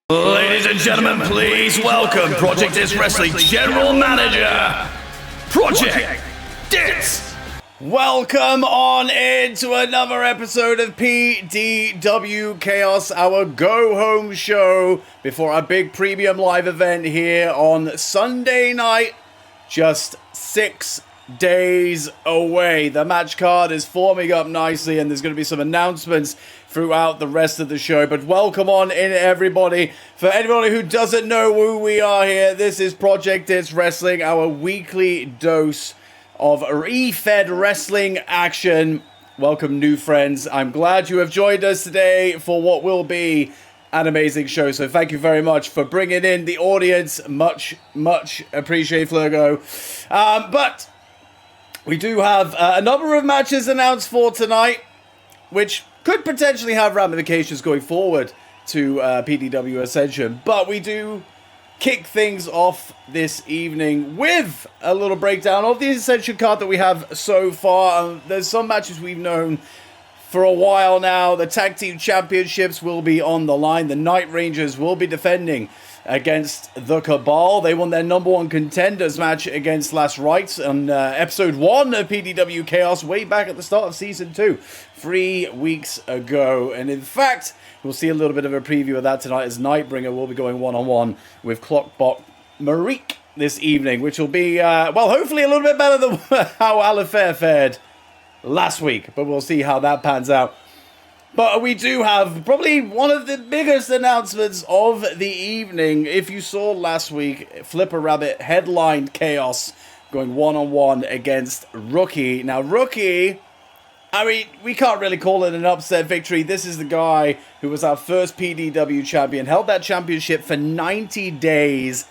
Ladies and gentlemen, please welcome Project Dits Wrestling General Manager, Project Dits. Welcome on into another episode of PDW Chaos, our go-home show before our big premium live event here on Sunday night, just 6 days away. The match card is forming up nicely and there's going to be some announcements throughout the rest of the show, but welcome on in, everybody. For anybody who doesn't know who we are here, this is Project Dits Wrestling, our weekly dose of eFed wrestling action. Welcome, new friends. I'm glad you have joined us today for what will be an amazing show, so thank you very much for bringing in the audience. Much appreciate, Flurgo. But we do have a number of matches announced for tonight, which could potentially have ramifications going forward to PDW Ascension. But we do kick things off this evening with a little breakdown of the Ascension card that we have so far. There's some matches we've known for a while now. The Tag Team Championships will be on the line. The Night Rangers will be defending against the Cabal. They won their number one contenders match against Last Rites on episode 1 of PDW Chaos way back at the start of season 2, 3 weeks ago. And in fact, we'll see a little bit of a preview of that tonight as Nightbringer will be going one-on-one with Clockbot Marique this evening, which will be, well, hopefully a little bit better than how Alifair fared last week, but we'll see how that pans out. But we do have probably one of the biggest announcements of the evening. If you saw last week, Flipper Rabbit headlined Chaos going one-on-one against Rookie. Now, Rookie, I mean, we can't really call it an upset victory. This is the guy who was our first PDW champion, held that championship for 90 days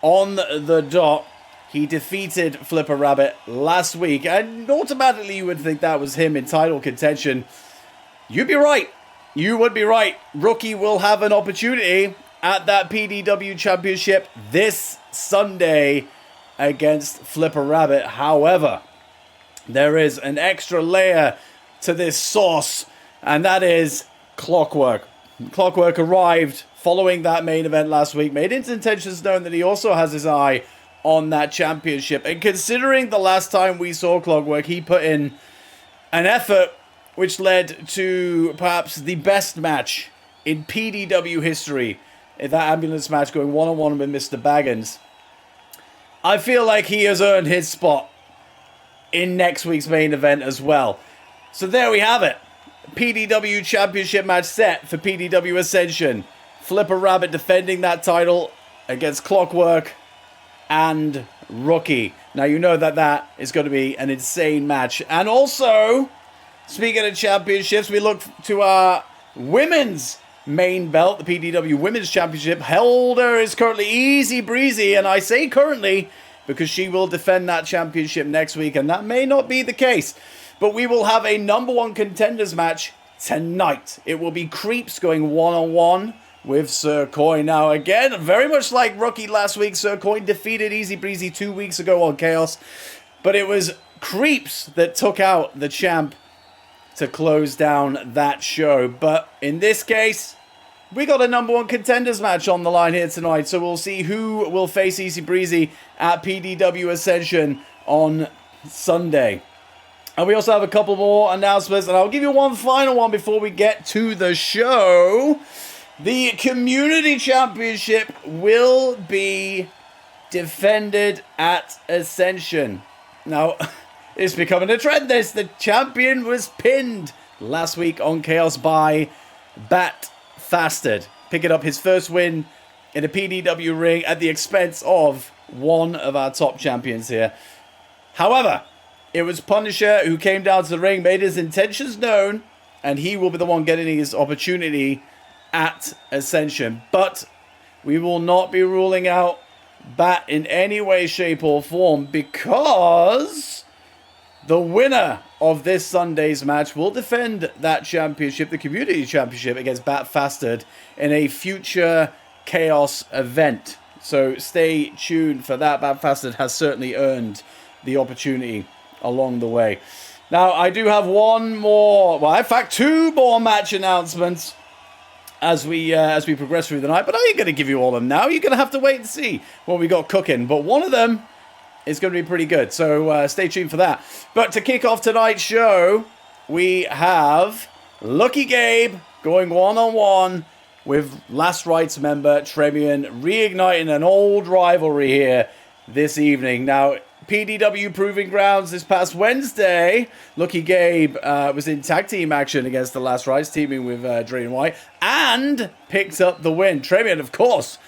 on the dot. He defeated Flipper Rabbit last week, and automatically you would think that was him in title contention. You'd be right. You would be right. Rookie will have an opportunity at that PDW Championship this Sunday against Flipper Rabbit. However, there is an extra layer to this sauce, and that is Clockwork. Clockwork arrived following that main event last week, made his intentions known that he also has his eye on that championship. And considering the last time we saw Clockwork, he put in an effort which led to perhaps the best match in PDW history, in that ambulance match going one-on-one with Mr. Baggins. I feel like he has earned his spot in next week's main event as well. So there we have it. PDW Championship match set for PDW Ascension. Flipper Rabbit defending that title against Clockwork and Rookie. Now you know that that is going to be an insane match. And also, speaking of championships, we look to our women's main belt, the PDW Women's Championship. Holder is currently Easy Breezy, and I say currently because she will defend that championship next week, and that may not be the case. But we will have a number one contenders match tonight. It will be Creeps going one-on-one with Sir Coin. Now, again, very much like Rookie last week, Sir Coin defeated Easy Breezy 2 weeks ago on Chaos, but it was Creeps that took out the champ to close down that show. But in this case, we got a number one contenders match on the line here tonight, so we'll see who will face Easy Breezy at PDW Ascension on Sunday. And we also have a couple more announcements, and I'll give you one final one before we get to the show. The Community Championship will be defended at Ascension. Now, it's becoming a trend, this. The champion was pinned last week on Chaos by Bat Fasted, picking up his first win in a PDW ring at the expense of one of our top champions here. However, it was Punisher who came down to the ring, made his intentions known, and he will be the one getting his opportunity at Ascension. But we will not be ruling out Bat in any way, shape, or form, because the winner of this Sunday's match will defend that championship, the Community Championship, against Bat Fasted in a future Chaos event. So stay tuned for that. Bat Fasted has certainly earned the opportunity along the way. Now, I do have one more, well, in fact, two more match announcements. as we progress through the night. But I ain't going to give you all of them now. You're going to have to wait and see what we got cooking. But one of them is going to be pretty good. So stay tuned for that. But to kick off tonight's show, we have Lucky Gabe going one-on-one with Last Rites member Tremian, reigniting an old rivalry here this evening. Now, PDW Proving Grounds this past Wednesday, Lucky Gabe was in tag team action against the Last Rites, teaming with Dre and White, and picked up the win. Tremian, of course,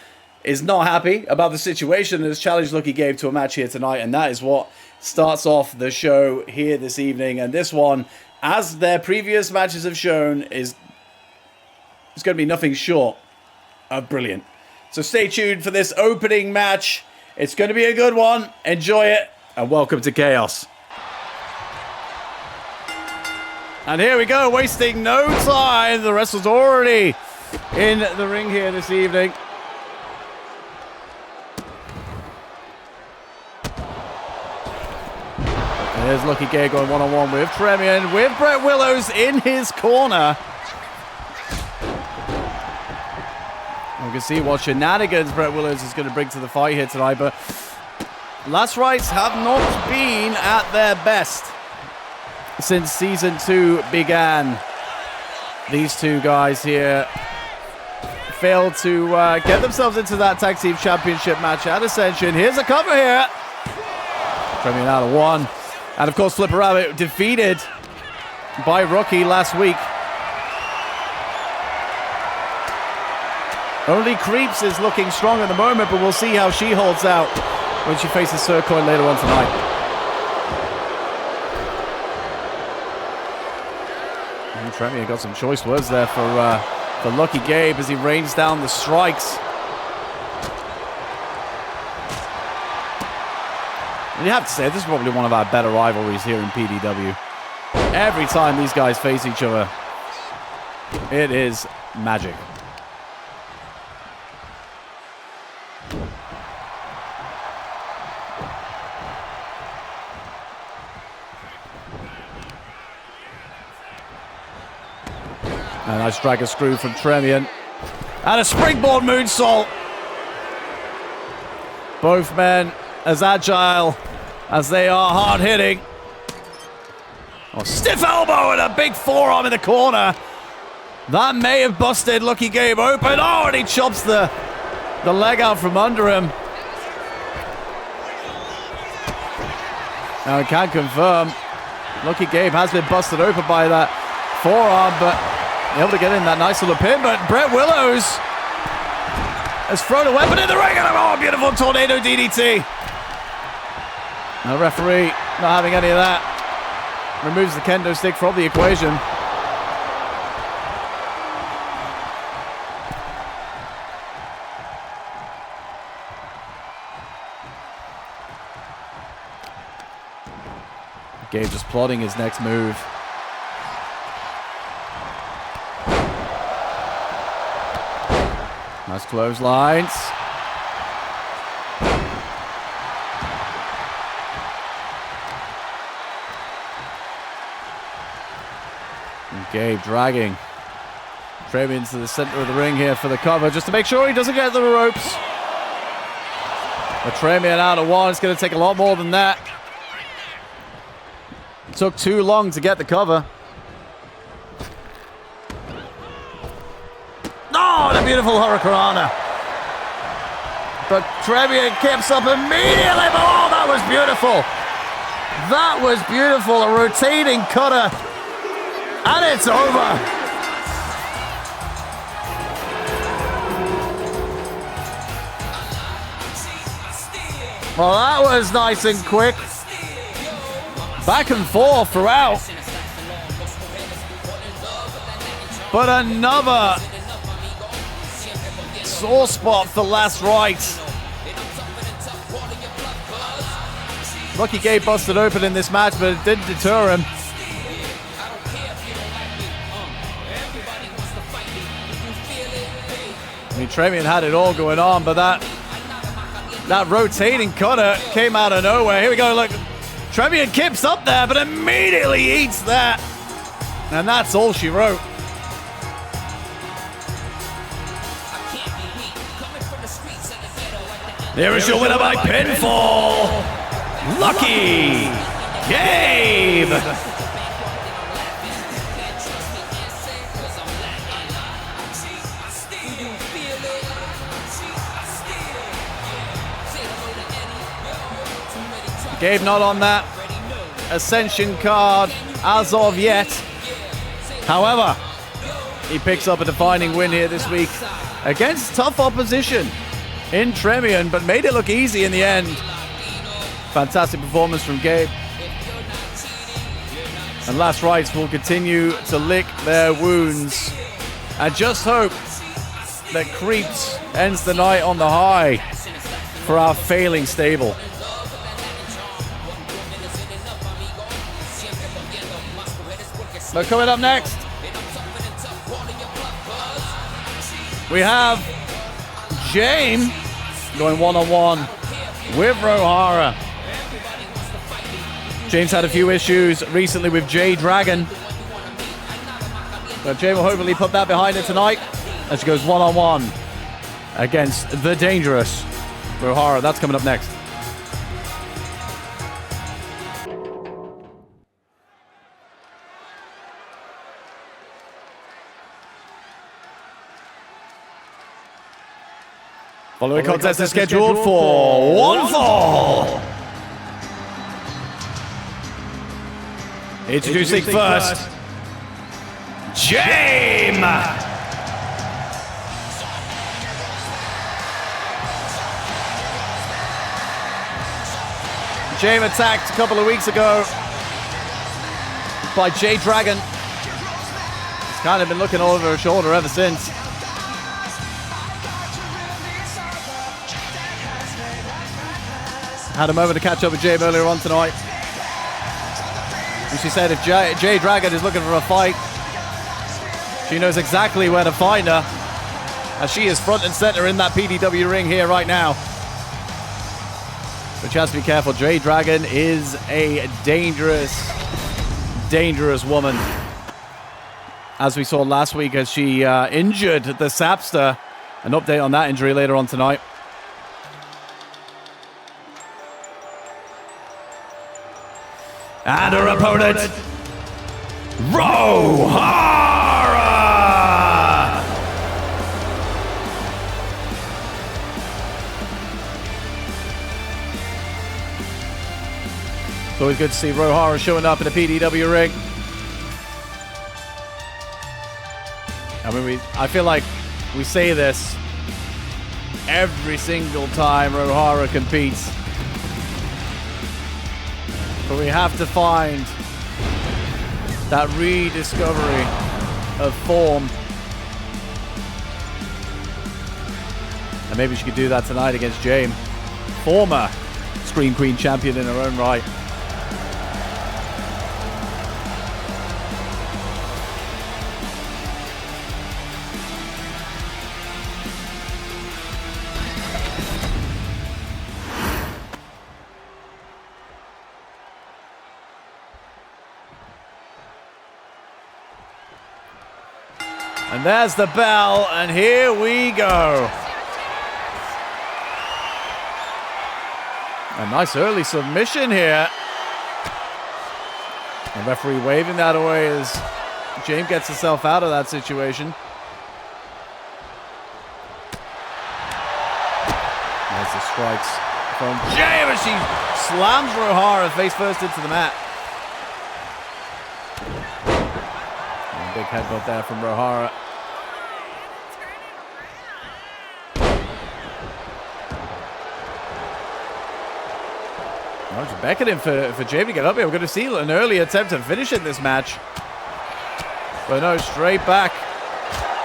is not happy about the situation and has challenged Lucky Gabe to a match here tonight, and that is what starts off the show here this evening. And this one, as their previous matches have shown, is going to be nothing short of brilliant. So stay tuned for this opening match. It's going to be a good one. Enjoy it, and welcome to Chaos. And here we go, wasting no time. The wrestler's already in the ring here this evening. And here's Lucky Gabe going one-on-one with Tremian, with Brett Willows in his corner. We can see what shenanigans Brett Willows is going to bring to the fight here tonight, but Last Rites have not been at their best since Season 2 began. These two guys here failed to get themselves into that Tag Team Championship match at Ascension. Here's a cover here. Tremian out of one. And of course, Flipper Rabbit defeated by Rookie last week. Only Creeps is looking strong at the moment, but we'll see how she holds out when she faces Sir Coin later on tonight. And Tremian got some choice words there for Lucky Gabe as he rains down the strikes. And you have to say, this is probably one of our better rivalries here in PDW. Every time these guys face each other, it is magic. A nice dragger screw from Tremian. And a springboard moonsault. Both men as agile as they are hard-hitting. Oh, stiff elbow and a big forearm in the corner. That may have busted Lucky Gabe open. Oh, and he chops the leg out from under him. Now I can confirm Lucky Gabe has been busted open by that forearm, but able to get in that nice little pin. But Brett Willows has thrown a weapon in the ring, and oh, beautiful tornado DDT. The referee not having any of that. Removes the kendo stick from the equation. Gabe just plotting his next move. Nice clotheslines. And Gabe dragging Tremian to the center of the ring here for the cover, just to make sure he doesn't get to the ropes. But Tremian out of one. It's going to take a lot more than that. It took too long to get the cover. Oh, the beautiful Hurricanrana. But Tremian keeps up immediately. Oh, that was beautiful. That was beautiful. A rotating cutter. And it's over. Well, that was nice and quick. Back and forth throughout. But another sore spot for Last Rites. Lucky Gabe busted open in this match, but it didn't deter him. I mean, Tremian had it all going on, but that rotating cutter came out of nowhere. Here we go, look. Tremian kips up there, but immediately eats that. And that's all she wrote. Here is your winner by pinfall, Lucky Gabe. Gabe not on that Ascension card as of yet. However, he picks up a defining win here this week against tough opposition in Tremion, but made it look easy in the end. Fantastic performance from Gabe. And Last Rites will continue to lick their wounds. And just hope that Creeps ends the night on the high for our failing stable. But coming up next, we have James going one-on-one with Rohara. James had a few issues recently with J Dragon, but James will hopefully put that behind it tonight as he goes one-on-one against the dangerous Rohara. That's coming up next. Following contest is scheduled for one fall. Introducing first, James. James attacked a couple of weeks ago by J Dragon. He's kind of been looking over his shoulder ever since. Had a moment to catch up with James earlier on tonight. And she said if J Dragon is looking for a fight, she knows exactly where to find her, as she is front and center in that PDW ring here right now. But you have to be careful. J Dragon is a dangerous, dangerous woman. As we saw last week as she injured the Sapster. An update on that injury later on tonight. And her opponent, Rohara! It's always good to see Rohara showing up in the PDW ring. I mean, I feel like we say this every single time Rohara competes. But we have to find that rediscovery of form. And maybe she could do that tonight against James. Former Scream Queen champion in her own right. And there's the bell, and here we go. A nice early submission here. The referee waving that away as James gets herself out of that situation. There's the strikes from James, and she slams Rohara face first into the mat. And a big headbutt there from Rohara. Oh, just beckoning for James to get up here. We're going to see an early attempt to finish in this match. But no, straight back.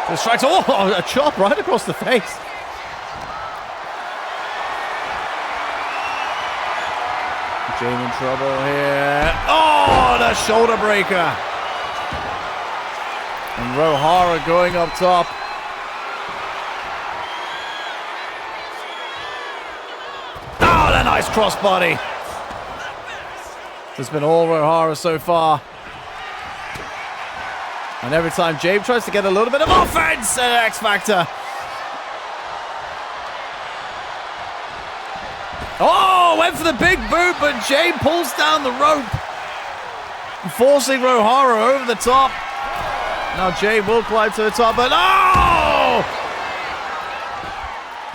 The strikes. Oh, a chop right across the face. James in trouble here. Oh, the shoulder breaker. And Rohara going up top. Oh, the nice crossbody. It's been all Rohara so far. And every time James tries to get a little bit of offense, an X Factor. Oh, went for the big boot, but Jane pulls down the rope, forcing Rohara over the top. Now Jane will climb to the top, but oh!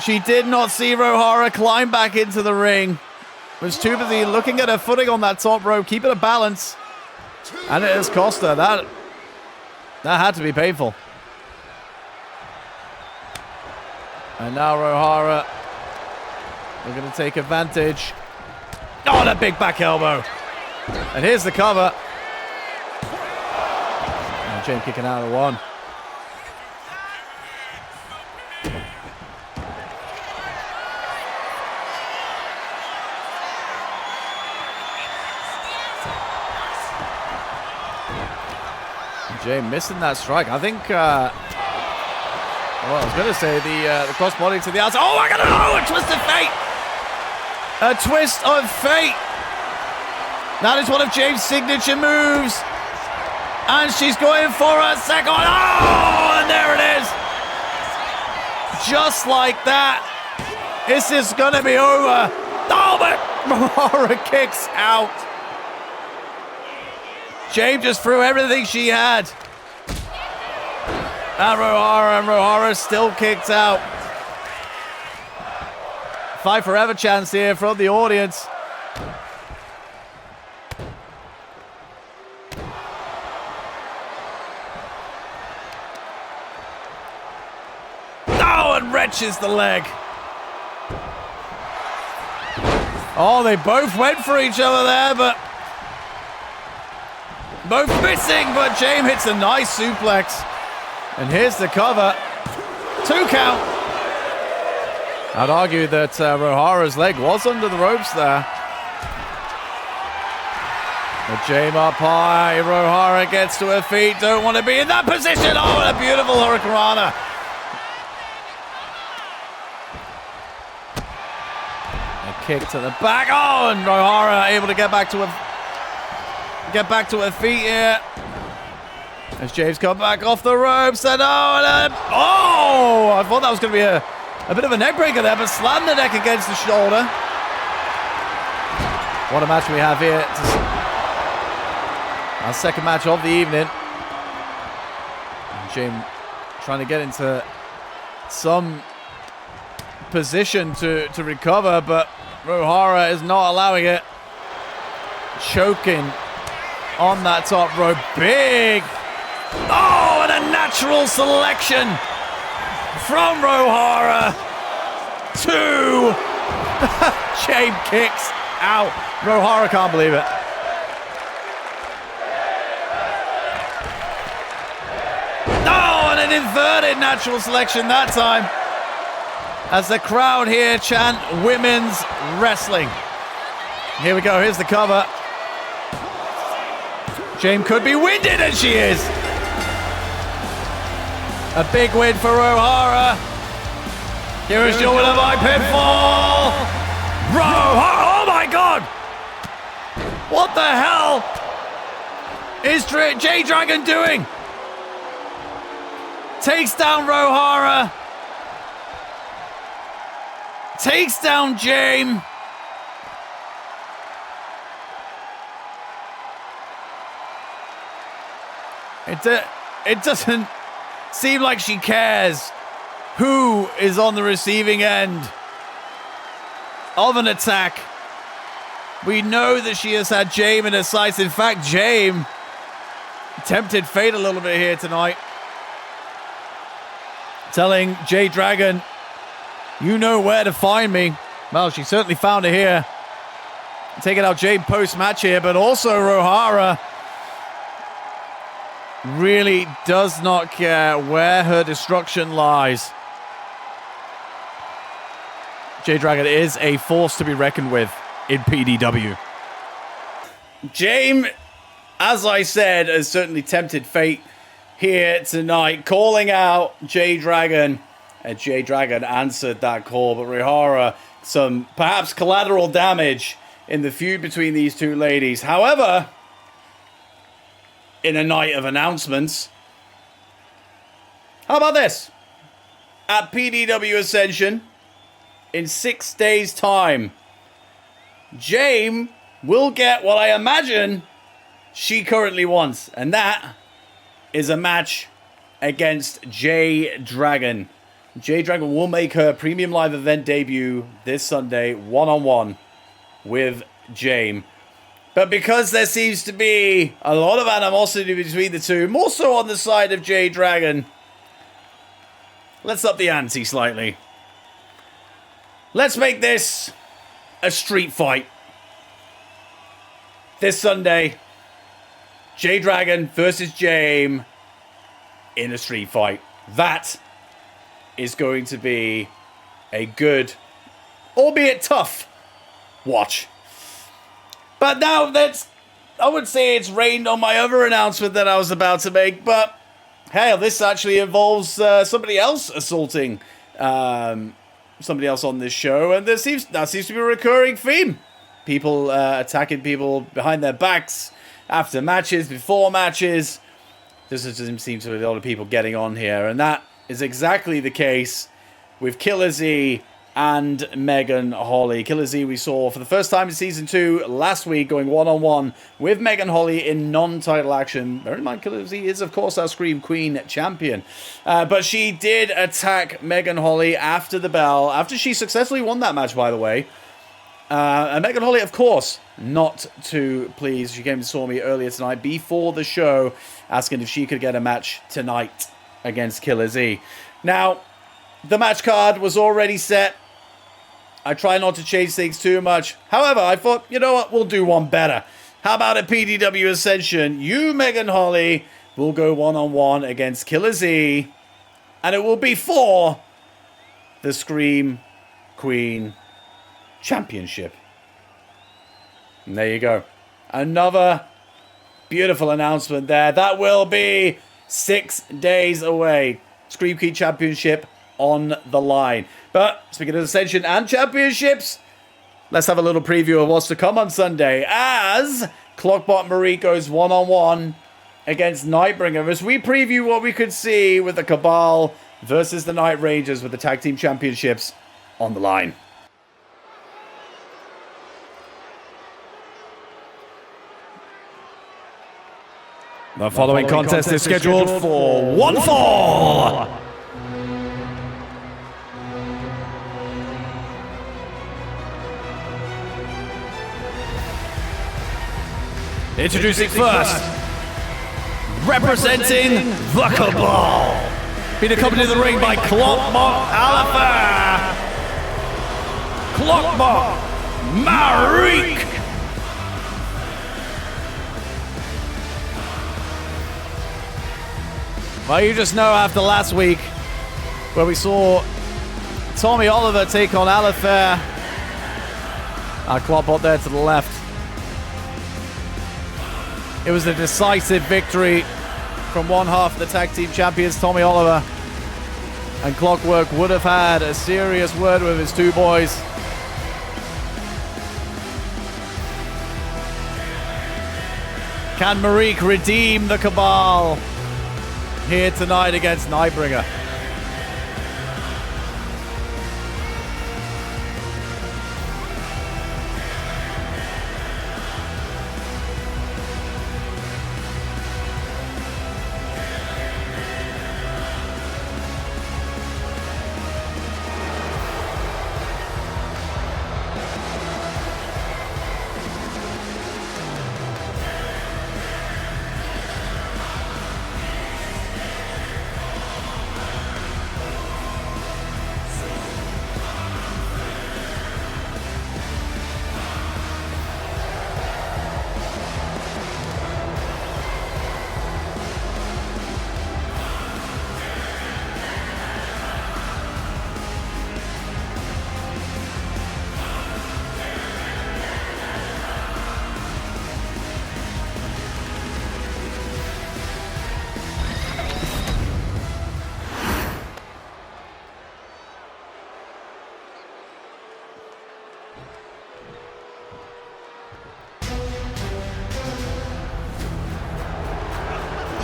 She did not see Rohara climb back into the ring. Was too busy looking at her footing on that top rope, keeping a balance. And it has cost her. That had to be painful. And now Rohara, we're going to take advantage. Oh, that big back elbow. And here's the cover. And Jane kicking out of one. Jay missing that strike. I think, well, I was going to say the crossbody to the outside. Oh, I got to know! A twist of fate! A twist of fate! That is one of James' signature moves. And she's going for a second. Oh, and there it is. Just like that. This is going to be over. Oh, but Rohara kicks out. James just threw everything she had. And Rohara still kicked out. Fight forever chance here from the audience. Oh, and wrenches the leg. Oh, they both went for each other there, but both missing, but James hits a nice suplex. And here's the cover. 2 count. I'd argue that Rohara's leg was under the ropes there. But James up high. Rohara gets to her feet. Don't want to be in that position. Oh, what a beautiful hurricanrana. A kick to the back. Oh, and Rohara able to get back to her feet here. As James come back off the ropes. And oh, I thought that was going to be a bit of a neck breaker there, but slammed the neck against the shoulder. What a match we have here. Our second match of the evening. And James trying to get into some position to recover, but Rohara is not allowing it. Choking on that top rope. Big. Oh, and a natural selection from Rohara. 2. James kicks out. Rohara can't believe it. Oh, and an inverted natural selection that time. As the crowd here chant women's wrestling. Here we go. Here's the cover. James could be winded, and she is. A big win for Rohara. Here is your winner by pinfall. Rohara. Oh my God. What the hell is J-Dragon doing? Takes down Rohara. Takes down James. It doesn't seem like she cares who is on the receiving end of an attack. We know that she has had James in her sights. In fact, James tempted fate a little bit here tonight. Telling J-Dragon, you know where to find me. Well, she certainly found it here. Taking out James post-match here, but also Rohara really does not care where her destruction lies. J-Dragon is a force to be reckoned with in PDW. James, as I said, has certainly tempted fate here tonight, calling out J-Dragon. And J-Dragon answered that call, but Rohara, some perhaps collateral damage in the feud between these two ladies. However, in a night of announcements, how about this? At PDW Ascension, in 6 days' time, Jaime will get what I imagine she currently wants, and that is a match against Jade Dragon. Jade Dragon will make her premium live event debut this Sunday, one-on-one with Jaime. But because there seems to be a lot of animosity between the two, more so on the side of Jade Dragon, let's up the ante slightly. Let's make this a street fight. This Sunday, Jade Dragon versus Jaime in a street fight. That is going to be a good, albeit tough, watch. But now I would say it's rained on my other announcement that I was about to make, but hey, this actually involves somebody else assaulting somebody else on this show, and that seems to be a recurring theme. People attacking people behind their backs, after matches, before matches. There doesn't seem to be a lot of people getting on here, and that is exactly the case with Killer Z and Megan Holly. Killer Z we saw for the first time in Season 2 last week going one-on-one with Megan Holly in non-title action. Bear in mind, Killer Z is, of course, our Scream Queen champion. But she did attack Megan Holly after the bell, after she successfully won that match, by the way. And Megan Holly, of course, not too pleased. She came and saw me earlier tonight before the show, asking if she could get a match tonight against Killer Z. Now, the match card was already set. I try not to change things too much. However, I thought, you know what, we'll do one better. How about a PDW Ascension? You, Megan Holly, will go one-on-one against Killer Z, and it will be for the Scream Queen Championship. And there you go. Another beautiful announcement there. That will be 6 days away. Scream Queen Championship on the line. But speaking of Ascension and Championships, let's have a little preview of what's to come on Sunday as Clockbot Marie goes one-on-one against Nightbringer as we preview what we could see with the Cabal versus the Night Rangers with the Tag Team Championships on the line. The following contest is scheduled for one fall. Introducing first, representing the Cabal, being accompanied in the ring by Clockbot Alifair, Clockbot Marik. Well, you just know after last week, where we saw Tommy Oliver take on Alifair, our Clockbot there to the left. It was a decisive victory from one half of the tag team champions, Tommy Oliver. And Clockwork would have had a serious word with his two boys. Can Marik redeem the Cabal here tonight against Nightbringer?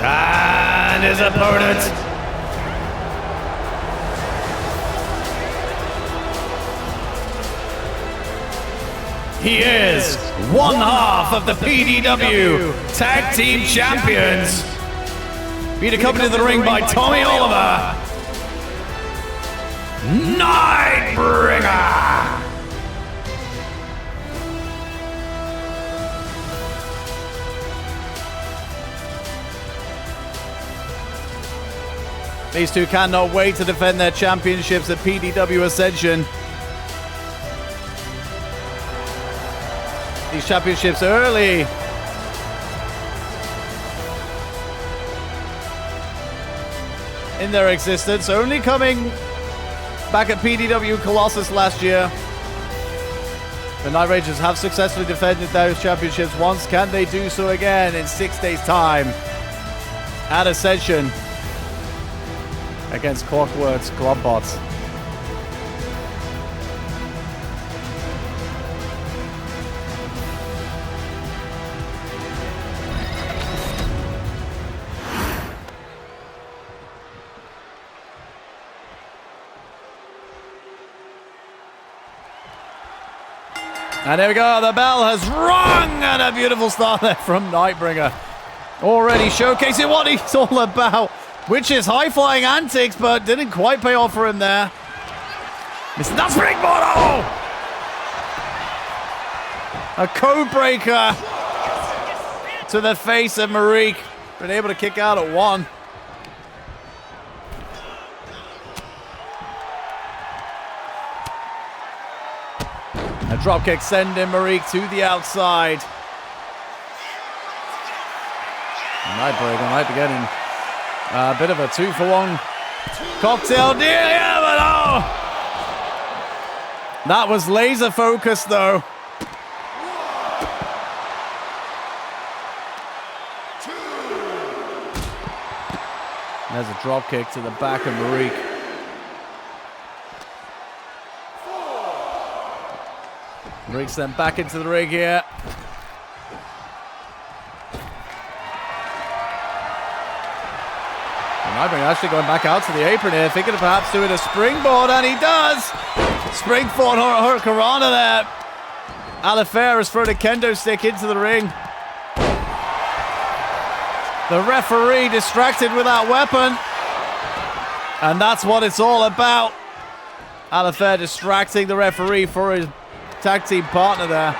And his opponent, He is one half of the PDW Tag Team Champions. Being accompanied to the ring by Tommy Oliver, Nightbringer. These two cannot wait to defend their championships at PDW Ascension. These championships early in their existence, only coming back at PDW Colossus last year. The Night Rangers have successfully defended those championships once. Can they do so again in 6 days' time at Ascension against Clockwork's Globbots? And there we go, the bell has rung, and a beautiful start there from Nightbringer. Already showcasing what he's all about, which is high-flying antics, but didn't quite pay off for him there. Missing that springboard, oh! A code breaker to the face of Marique. Been able to kick out at one. A dropkick sending Marique to the outside. Nightbringer might be getting a bit of a 2-for-1 cocktail deal. Yeah, but oh! That was laser focused though. There's a dropkick to the back of Marique. Marique's then back into the ring here. Nightbringer actually going back out to the apron here, thinking of perhaps doing a springboard, and he does! Springboard Hurricanrana there. Alifair has thrown a kendo stick into the ring. The referee distracted with that weapon. And that's what it's all about. Alifair distracting the referee for his tag team partner there.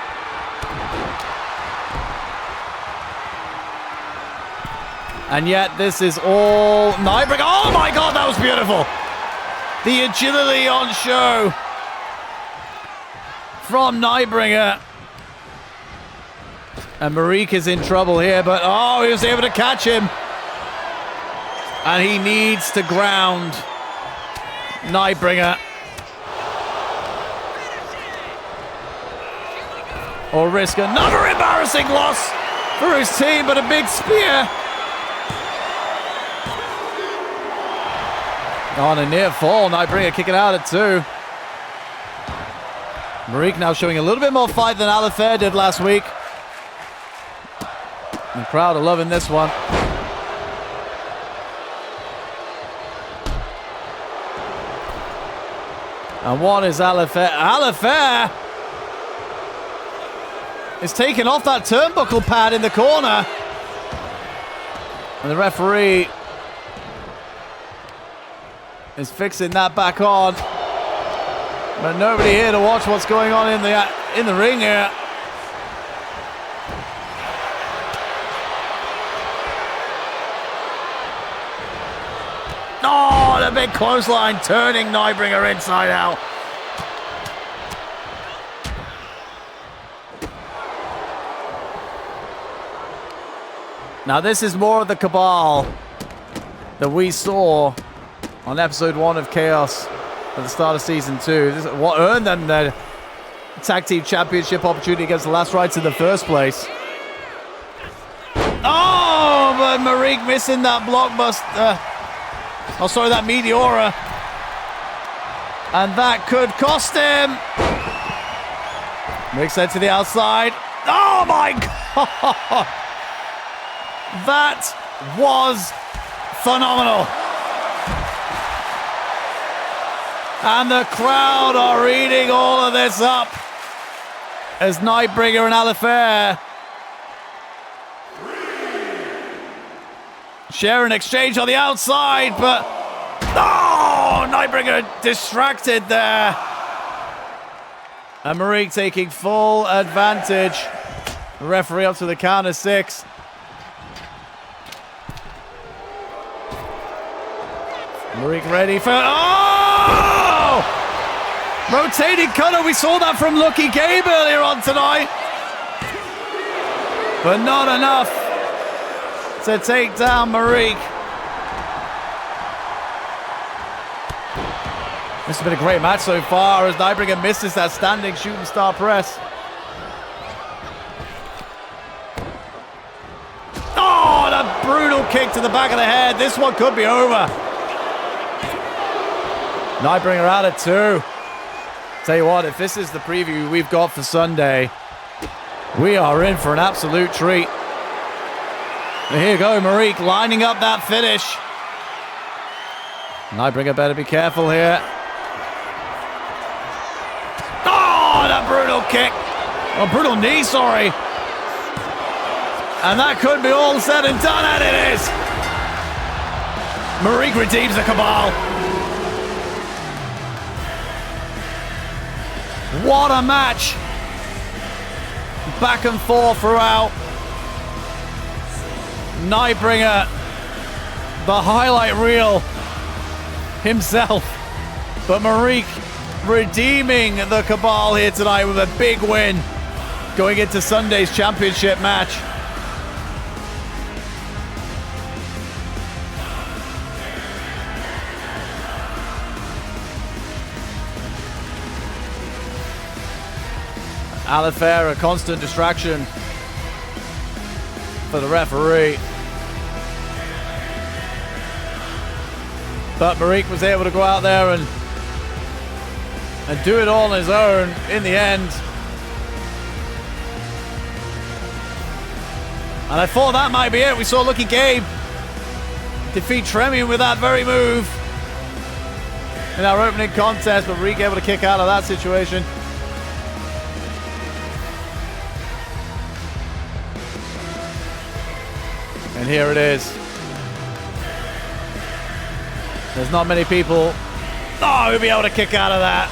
And yet this is all Nightbringer. Oh my god, that was beautiful. The agility on show from Nightbringer. And Marique is in trouble here, but oh, he was able to catch him. And he needs to ground Nightbringer. Or risk another embarrassing loss for his team, but a big spear. On a near fall, Nightbringer kicking out at 2. Marique now showing a little bit more fight than Alifair did last week. The crowd are loving this one. And one is Alifair. Alifair is taking off that turnbuckle pad in the corner. And the referee is fixing that back on. But nobody here to watch what's going on in the ring here. Oh, the big clothesline turning Nightbringer inside out. Now this is more of the cabal that we saw on episode 1 of Chaos at the start of season 2. This is what earned them their tag team championship opportunity against the Last Rights in the first place. Oh, but Marique missing that blockbuster. Oh, sorry, that Meteora. And that could cost him. Marique sent to the outside. Oh my god. That was phenomenal. And the crowd are eating all of this up. as Nightbringer and Alifair share an exchange on the outside, but oh, Nightbringer distracted there. And Marique taking full advantage. The referee up to the count of 6. Marique ready for... Oh! Rotating cutter. We saw that from Lucky Gabe earlier on tonight. But not enough to take down Marique. This has been a great match so far as Nightbringer misses that standing shooting star press. Oh, that brutal kick to the back of the head. This one could be over. Nightbringer out at 2. Tell you what, if this is the preview we've got for Sunday, we are in for an absolute treat. And here you go, Marique lining up that finish. Nightbringer better be careful here. Oh, that brutal kick. Oh, brutal knee, sorry. And that could be all said and done, and it is. Marique redeems the Cabal. What a match. Back and forth throughout. Nightbringer, the highlight reel himself. But Marique redeeming the Cabal here tonight with a big win going into Sunday's championship match. Alifair, a constant distraction for the referee. But Marique was able to go out there and do it all on his own in the end. And I thought that might be it. We saw Lucky Gabe defeat Tremian with that very move in our opening contest, but Marique able to kick out of that situation. And here it is. There's not many people who'll be able to kick out of that.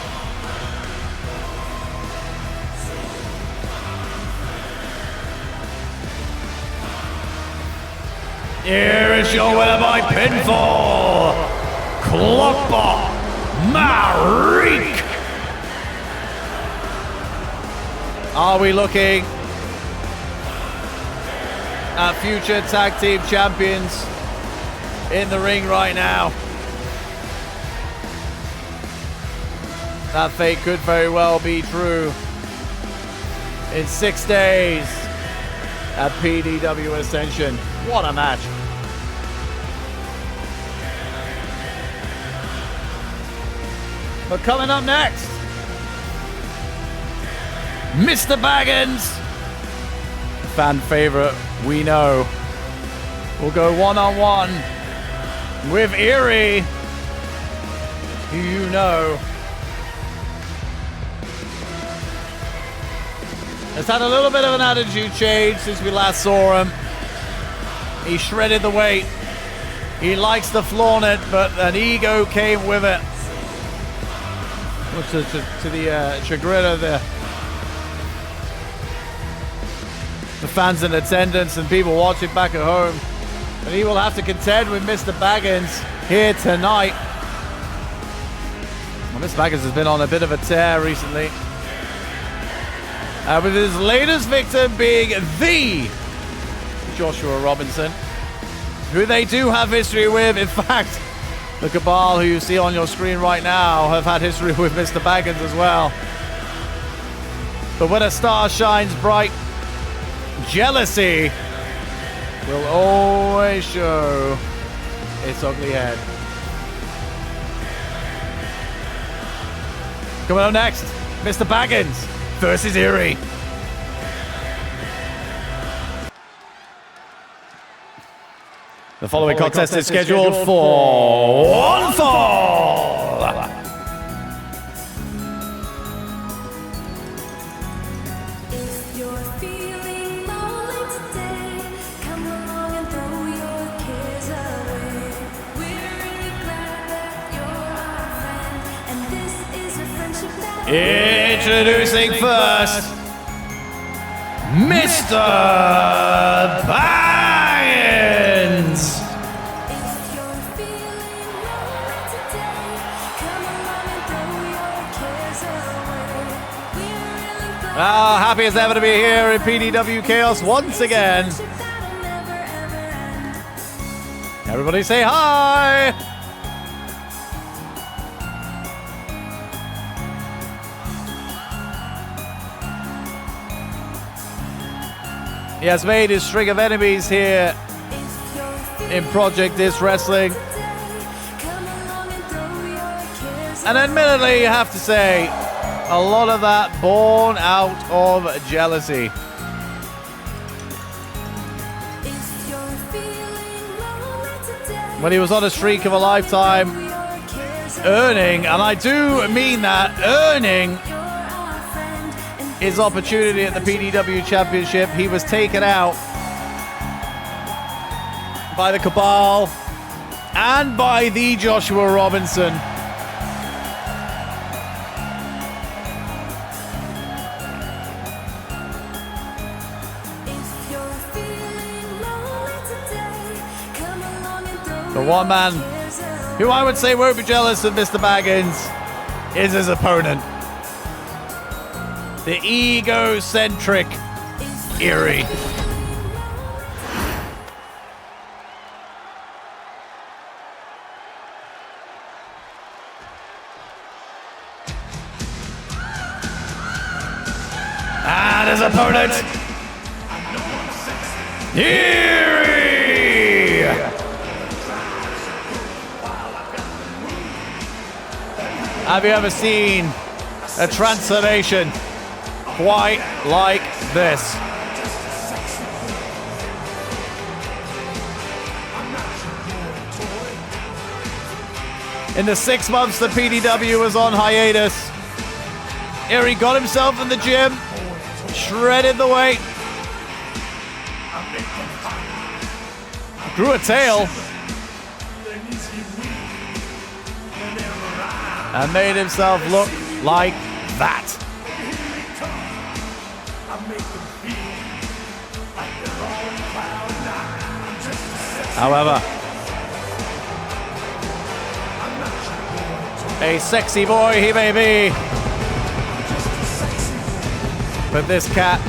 Here is your winner by pinfall, Clockbot Marique. Are we looking at future tag team champions in the ring right now? That fate could very well be true in 6 days at PDW Ascension. What a match. But coming up next, Mr. Baggins, fan favorite, we know, will go one-on-one with Eerie, who you know has had a little bit of an attitude change since we last saw him. He shredded the weight. He likes to flaunt it, but an ego came with it. To the chagrin of the fans in attendance and people watching back at home. And he will have to contend with Mr. Baggins here tonight. Well, Mr. Baggins has been on a bit of a tear recently. With his latest victim being the Joshua Robinson, who they do have history with. In fact, the Cabal, who you see on your screen right now, have had history with Mr. Baggins as well. But when a star shines bright, jealousy will always show its ugly head. Coming up next, Mr. Baggins versus Eerie. The following contest is scheduled for one fall. Introducing first, Mr. Baggins. Well, happy as ever to be here in PDW Chaos once again. Everybody say hi! He has made his string of enemies here in Project Dits Wrestling. And admittedly, you have to say, a lot of that born out of jealousy. When he was on a streak of a lifetime, earning, and I do mean that, earning his opportunity at the PDW Championship, he was taken out by the Cabal and by the Joshua Robinson. The one man who I would say won't be jealous of Mr. Baggins is his opponent. The egocentric Eerie. And his opponent, Eerie! Have you ever seen a transformation quite like this? In the 6 months that PDW was on hiatus, Eerie got himself in the gym, shredded the weight, grew a tail, and made himself look like that. However, a sexy boy he may be, but this cat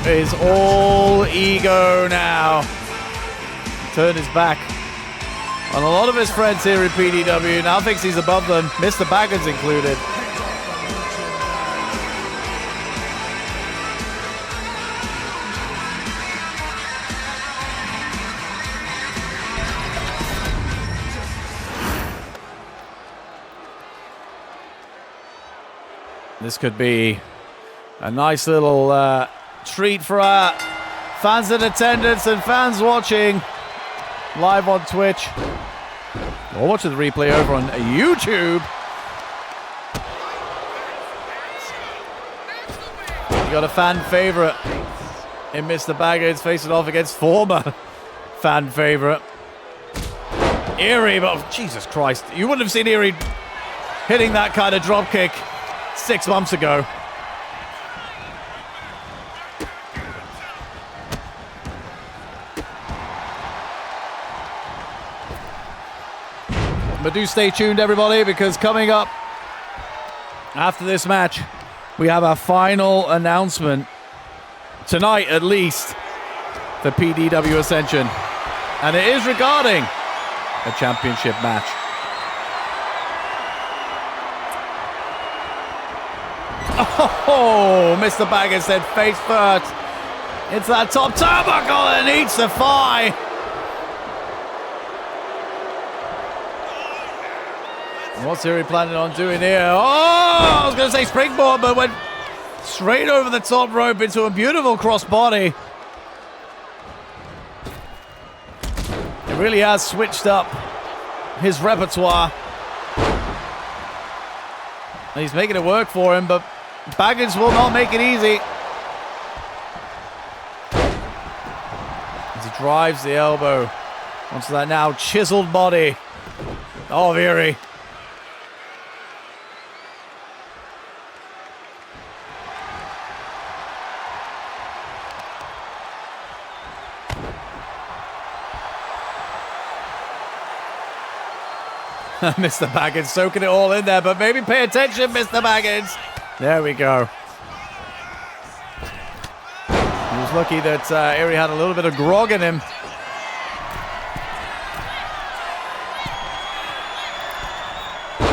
is all ego now. Turned his back on a lot of his friends here in PDW, now thinks he's above them, Mr. Baggins included. This could be a nice little treat for our fans in attendance and fans watching live on Twitch or watching the replay over on YouTube. You got a fan favorite in Mr. Baggins facing off against former fan favorite Eerie. But oh, Jesus Christ, you wouldn't have seen Eerie hitting that kind of drop kick 6 months ago. But do stay tuned, everybody, because coming up after this match, we have our final announcement tonight, at least, for PDW Ascension. And it is regarding a championship match. Oh, Mr. Baggins said face first. It's that top turnbuckle and eats the thigh. What's Eerie planning on doing here? Oh, I was going to say springboard, but went straight over the top rope into a beautiful crossbody. It really has switched up his repertoire. And he's making it work for him, but Baggins will not make it easy. As he drives the elbow onto that now chiseled body of Eerie. Mr. Baggins soaking it all in there, but maybe pay attention, Mr. Baggins. There we go. He was lucky that Erie had a little bit of grog in him.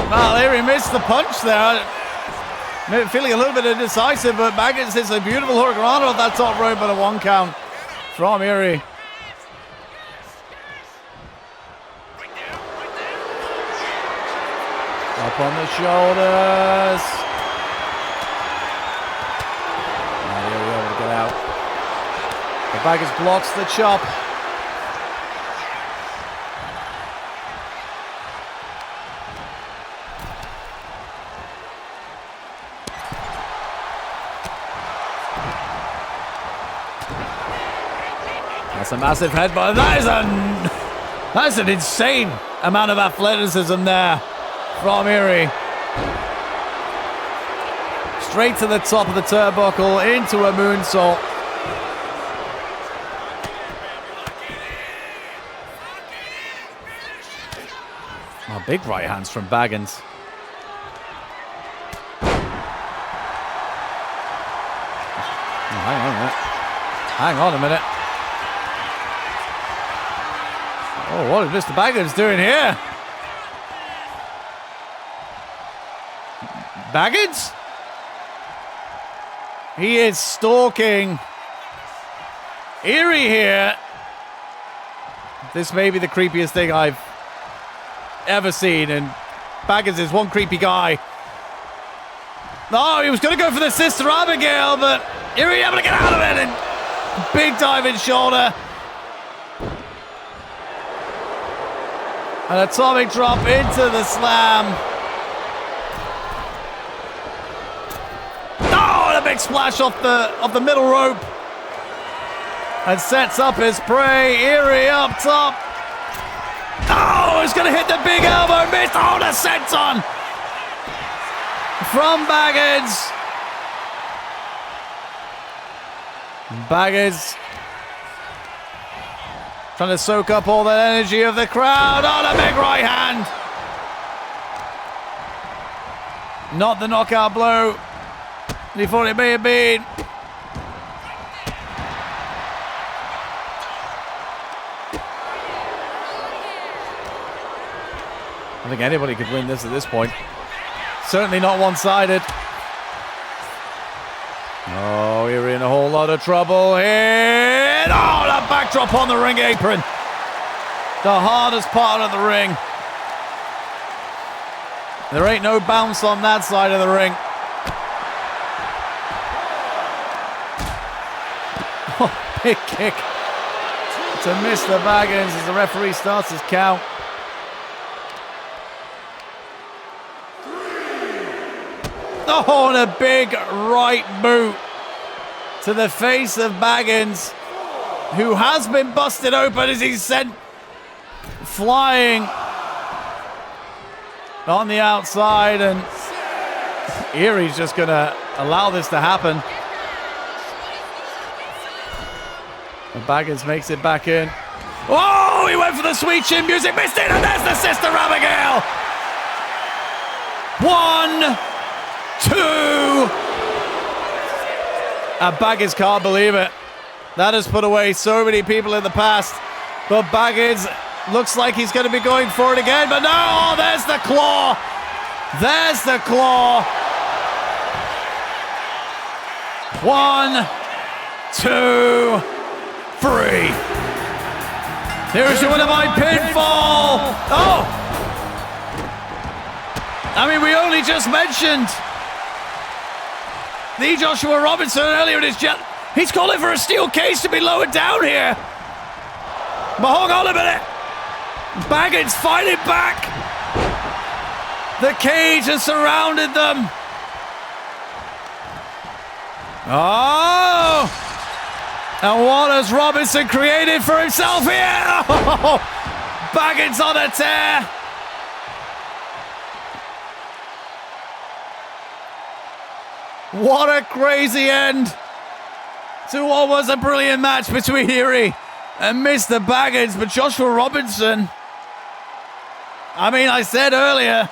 Well, Erie missed the punch there. Maybe feeling a little bit indecisive, but Baggins hits a beautiful hurricanrana off that top rope, but a 1 count from Erie. Up on the shoulders. Now Erie able to get out. The Baggins blocks the chop. That's a massive headbutt. That's an insane amount of athleticism there from Erie. Straight to the top of the turnbuckle into a moonsault. Oh, big right hands from Baggins. Oh, hang on a minute. Oh, what is Mr. Baggins doing here? Baggins? He is stalking Erie here. This may be the creepiest thing I've ever seen, and Baggins is one creepy guy. Oh, he was going to go for the Sister Abigail, but Erie able to get out of it, and big diving shoulder. An atomic drop into the slam. Oh, and a big splash off the middle rope. And sets up his prey. Erie up top. Oh, he's going to hit the big elbow. Missed. Oh, the senton from Baggins. Baggins trying to soak up all that energy of the crowd. Oh, the big right hand. Not the knockout blow he thought it may have been. I think anybody could win this at this point. Certainly not one-sided. Oh, Erie in a whole lot of trouble here. Oh, that backdrop on the ring apron. The hardest part of the ring. There ain't no bounce on that side of the ring. Oh, big kick to Mr. Baggins as the referee starts his count. Oh, and a big right boot to the face of Baggins, who has been busted open as he's sent flying on the outside, and Erie's just going to allow this to happen. And Baggins makes it back in. Oh, he went for the sweet chin music, missed it, and there's the Sister Abigail. 1, 2. And Baggins can't believe it. That has put away so many people in the past. But Baggins looks like he's going to be going for it again. But no, oh, there's the claw. There's the claw. 1, 2, 3. Here's your winner by pinfall. Oh. I mean, we only just mentioned the Joshua Robinson earlier in his jet. He's calling for a steel cage to be lowered down here. But hold on a minute. Baggins fighting back. The cage has surrounded them. Oh! And what has Robinson created for himself here? Oh, Baggins on a tear. What a crazy end to what was a brilliant match between Erie and Mr. Baggins. But Joshua Robinson I mean, I said earlier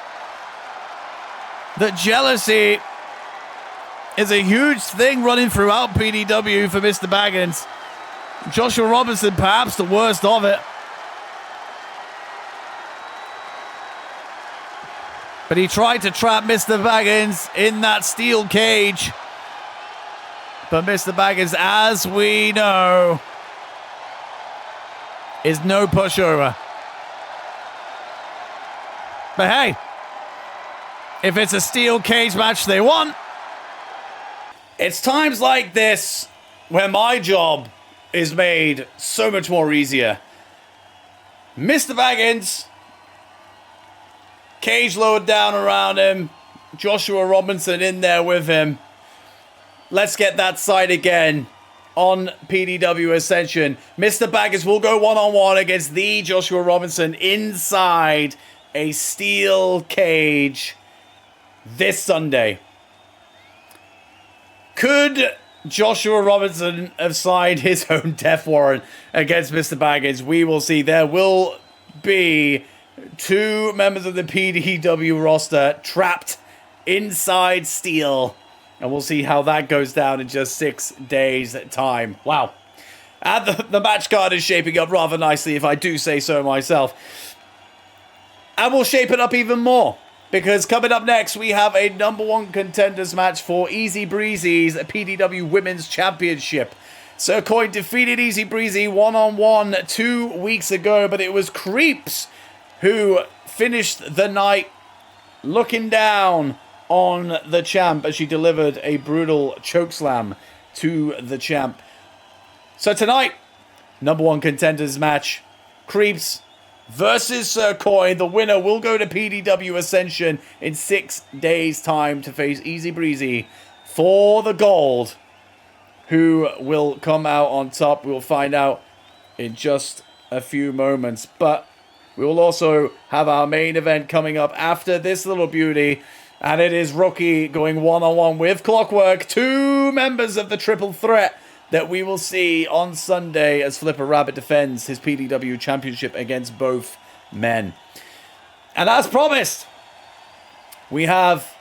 that jealousy is a huge thing running throughout PDW for Mr. Baggins. Joshua Robinson, perhaps the worst of it. But he tried to trap Mr. Baggins in that steel cage. But Mr. Baggins, as we know, is no pushover. But hey, if it's a steel cage match they want, it's times like this where my job is made so much more easier. Mr. Baggins, cage lowered down around him, Joshua Robinson in there with him. Let's get that side again on PDW Ascension. Mr. Baggins will go one-on-one against the Joshua Robinson inside a steel cage this Sunday. Could Joshua Robinson have signed his own death warrant against Mr. Baggins? We will see. There will be 2 members of the PDW roster trapped inside steel. And we'll see how that goes down in just 6 days' time. Wow. And the match card is shaping up rather nicely, if I do say so myself. And we'll shape it up even more. Because coming up next, we have a #1 contenders match for Easy Breezy's PDW Women's Championship. Sir Coin defeated Easy Breezy one-on-one 2 weeks ago, but it was Creeps who finished the night looking down on the champ as she delivered a brutal chokeslam to the champ. So tonight, #1 contenders match, Creeps versus Sir Coin. The winner will go to PDW Ascension in 6 days' time to face Easy Breezy for the gold. Who will come out on top? We'll find out in just a few moments. But we will also have our main event coming up after this little beauty. And it is Rookie going one-on-one with Clockwork. 2 members of the triple threat that we will see on Sunday as Flipper Rabbit defends his PDW championship against both men. And as promised, we have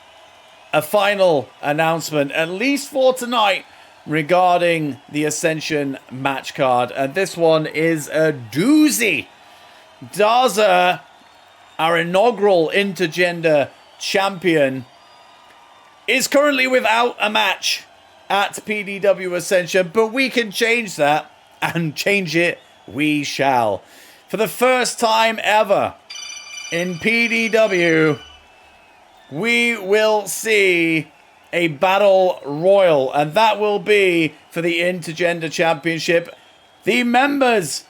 a final announcement, at least for tonight, regarding the Ascension match card. And this one is a doozy. Daza, our inaugural intergender champion, is currently without a match at PDW Ascension, but we can change that, and change it we shall. For the first time ever in PDW, we will see a battle royal, and that will be for the intergender championship. The members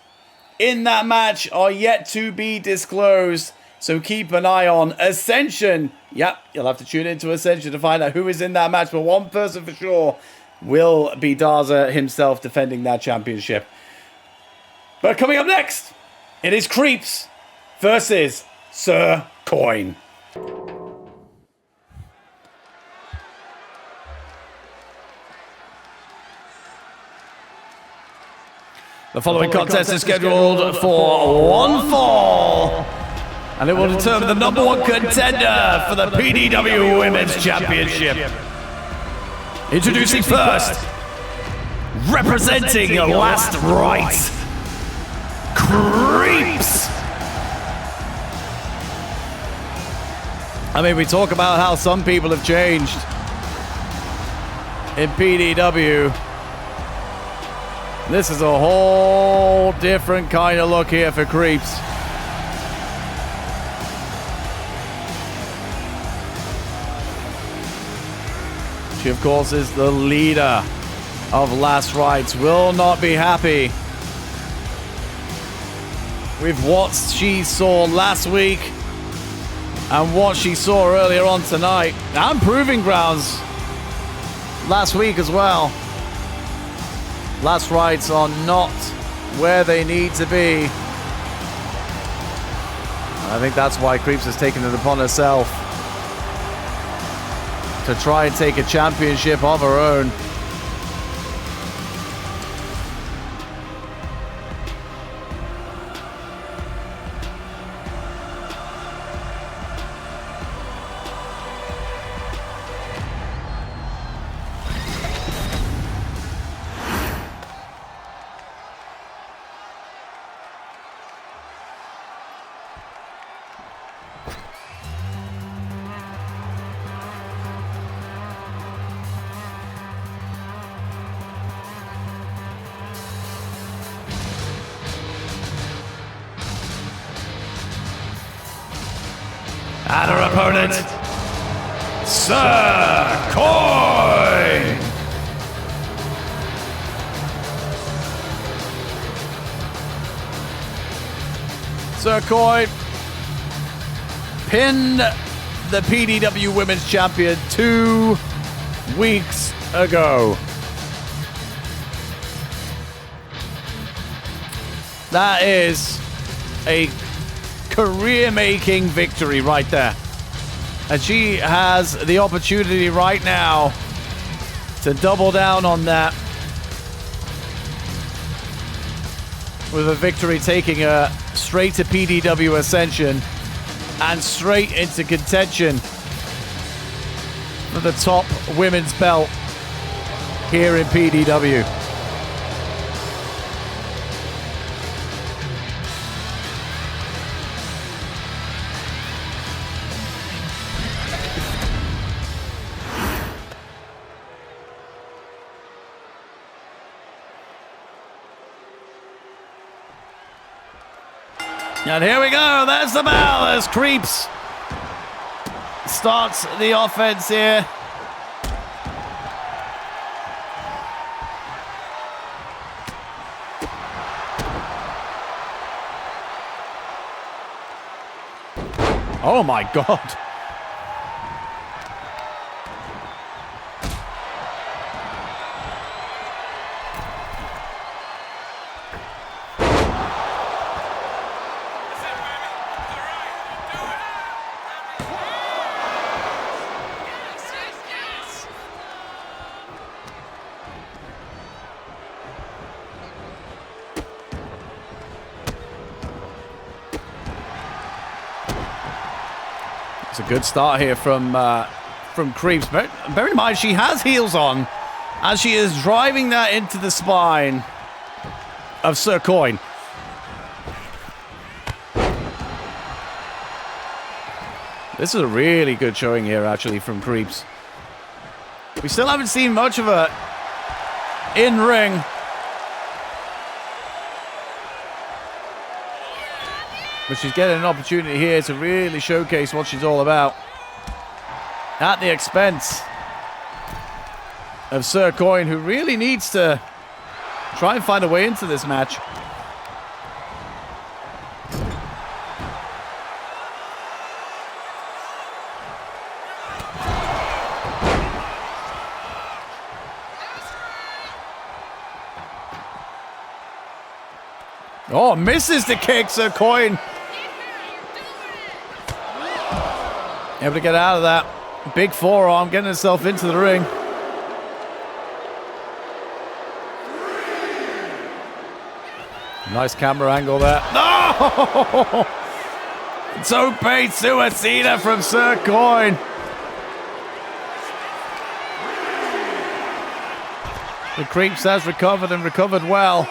in that match are yet to be disclosed, so keep an eye on Ascension. Yep, you'll have to tune into Ascension to find out who is in that match. But one person for sure will be Daza himself defending that championship. But coming up next, it is Creeps versus Sir Coin. The following contest is scheduled for one fall. And it will determine the #1 contender for the PDW Women's Championship. Introducing first, representing Last Right, Creeps. I mean, we talk about how some people have changed in PDW. This is a whole different kind of look here for Creeps. She, of course, is the leader of Last Rights. Will not be happy with what she saw last week and what she saw earlier on tonight. And Proving Grounds last week as well. Last Rights are not where they need to be. And I think that's why Creeps has taken it upon herself to try and take a championship of her own. And her opponent, Sir Coin. Sir Coin pinned the PDW Women's Champion 2 weeks ago. That is a career-making victory right there. And she has the opportunity right now to double down on that with a victory taking her straight to PDW Ascension and straight into contention for the top women's belt here in PDW. And here we go, there's the bell as Creeps starts the offense here. Oh my God. It's a good start here from Creeps. Bear in mind, she has heels on as she is driving that into the spine of Sir Coin. This is a really good showing here, actually, from Creeps. We still haven't seen much of her in-ring. But she's getting an opportunity here to really showcase what she's all about. At the expense of Sir Coin, who really needs to try and find a way into this match. Oh, misses the kick, Sir Coin. Able to get out of that. Big forearm, getting herself into the ring. Nice camera angle there. No! Tope Suicida from Sir Coin. The Creeps has recovered and recovered well.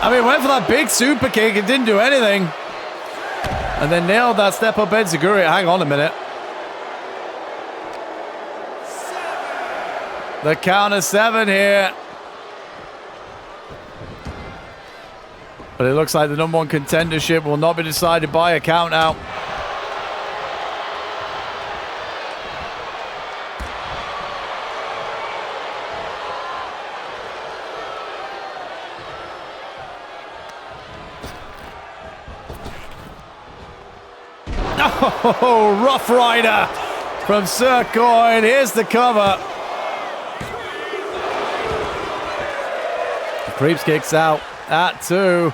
I mean, went for that big super kick and didn't do anything. And then nailed that step up enziguri. Hang on a minute. The count of 7 here. But it looks like the #1 contendership will not be decided by a count out. Oh, Rough Rider from Sir Coin. Here's the cover. The Creeps kicks out at 2.